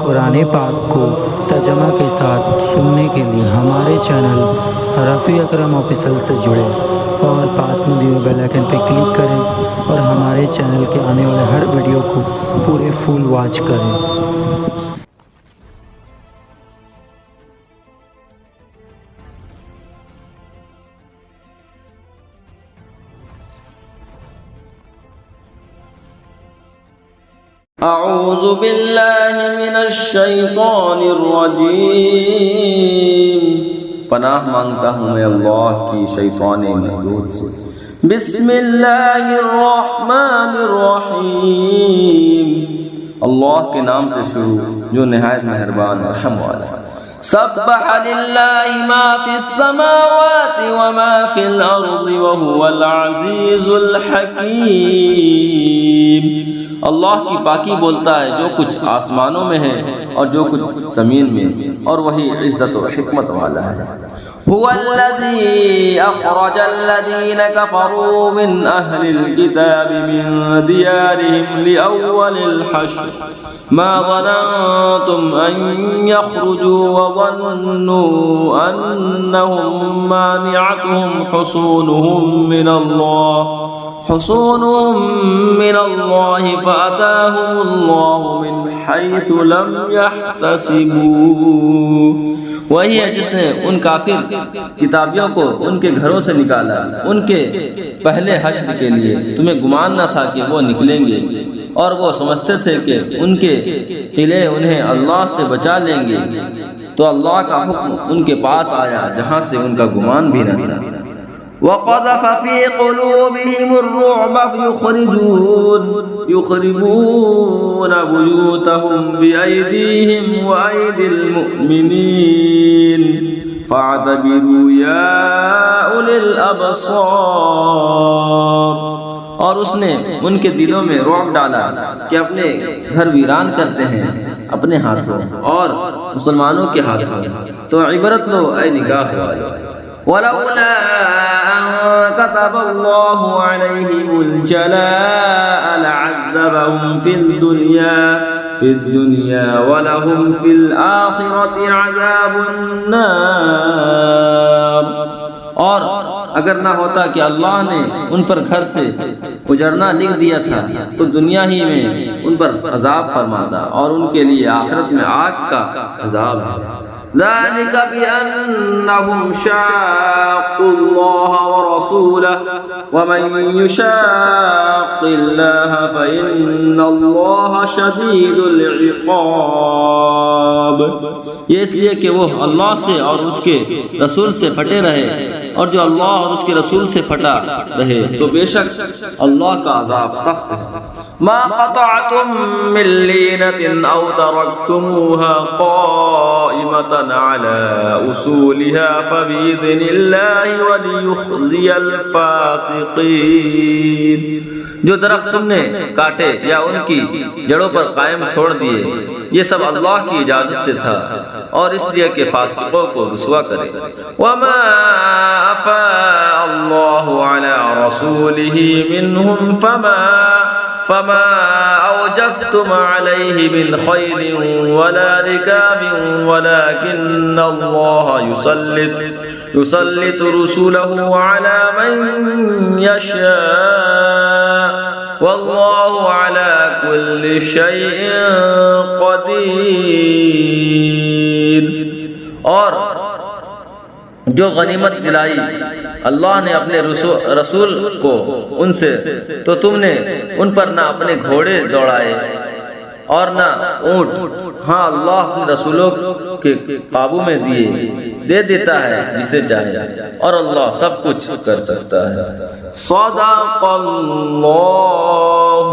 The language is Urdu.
قرآن پاک کو ترجمہ کے ساتھ سننے کے لیے ہمارے چینل رفیع اکرم آفیشل سے جڑیں اور پاس میں دیے بیل آئیکن پہ کلک کریں اور ہمارے چینل کے آنے والے ہر ویڈیو کو پورے فل واچ کریں۔ اعوذ باللہ من الشیطان الرجیم، پناہ مانگتا ہوں میں اللہ کی شیطان مردود سے۔ بسم اللہ الرحمن الرحیم، اللہ کے نام سے شروع جو نہایت مہربان رحم والا ہے۔ سبح للہ ما فی السماوات وما فی الارض وهو العزیز الحکیم، اللہ کی پاکی بولتا ہے جو کچھ آسمانوں میں ہے اور جو کچھ زمین میں، اور وہی عزت و حکمت والا ہے۔ هو الذي أخرج الذين كفروا من أهل الكتاب من ديارهم لأول الحشر ما ظننتم أن يخرجوا وظنوا أنهم مانعتهم حصونهم من الله فأتاهم الله من حيث لم يحتسبوا، وہی ہے جس نے ان کافر کتابیوں کو ان کے گھروں سے نکالا ان کے پہلے حشر کے لیے، تمہیں گمان نہ تھا کہ وہ نکلیں گے، اور وہ سمجھتے تھے کہ ان کے قلعے انہیں اللہ سے بچا لیں گے، تو اللہ کا حکم ان کے پاس آیا جہاں سے ان کا گمان بھی نہ تھا۔ وَقَذَفَ فِي قُلُوبِهِمُ الرُّعْبَ يُخْرِبُونَ بُيُوتَهُمْ بِأَيْدِيهِمْ وَأَيْدِي الْمُؤْمِنِينَ فَاعْتَبِرُوا يَا أُولِي الْأَبْصَارِ، اور اس نے ان کے دلوں میں رعب ڈالا کہ اپنے گھر ویران کرتے ہیں اپنے ہاتھوں اور مسلمانوں کے ہاتھوں، تو عبرت لو اے نگاہ والو۔ وَلَوْلَا أَن كَتَبَ اللَّهُ عَلَيْهِمُ الْجَلَاءَ لَعَذَّبَهُمْ فِي الدُّنْيَا وَلَهُمْ فِي الْآخِرَةِ عَذَابُ النَّارِ، اور اگر نہ ہوتا کہ اللہ نے ان پر گھر سے اجرنا لکھ دیا تھا تو دنیا ہی میں ان پر عذاب فرماتا، اور ان کے لیے آخرت میں آگ کا عذاب ہے۔ ذَلِكَ بِأَنَّهُمْ شَاقُّوا اللَّهَ وَرَسُولَهُ وَمَن يُشَاقِّ اللَّهَ فَإِنَّ اللَّهَ شَدِيدُ الْعِقَابِ، یہ اس لیے کہ وہ اللہ سے اور اس کے رسول سے پھٹے رہے، اور جو اللہ اور اس کے رسول سے پھٹا رہے تو بے شک اللہ کا عذاب سخت ہے۔ ما قطعتم من لینۃ او ترکتموها قائمۃ علی اصولها فبإذن اللہ وليخزي الفاسقین، جو درخت تم نے کاٹے یا ان کی جڑوں پر قائم چھوڑ دیے، یہ سب اللہ کی اجازت سے تھا، اور اس لیے کہ فاسقوں کو رسوا کرے۔ وما افاء اللہ علی رسولہ منہم فما اوجفتم علیہ من خیل ولا رکاب ولكن اللہ يسلط رسولہ علی من یشاء واللہ علی کل شیء قدیر، اور جو غنیمت دلائی اللہ نے اپنے رسول کو ان سے، تو تم نے ان پر نہ اپنے گھوڑے دوڑائے اور نہ اونٹ، ہاں اللہ اپنے رسولوں کے قابو میں دے دیتا ہے جسے چاہے، اور اللہ سب کچھ کر سکتا ہے۔ صدق اللہ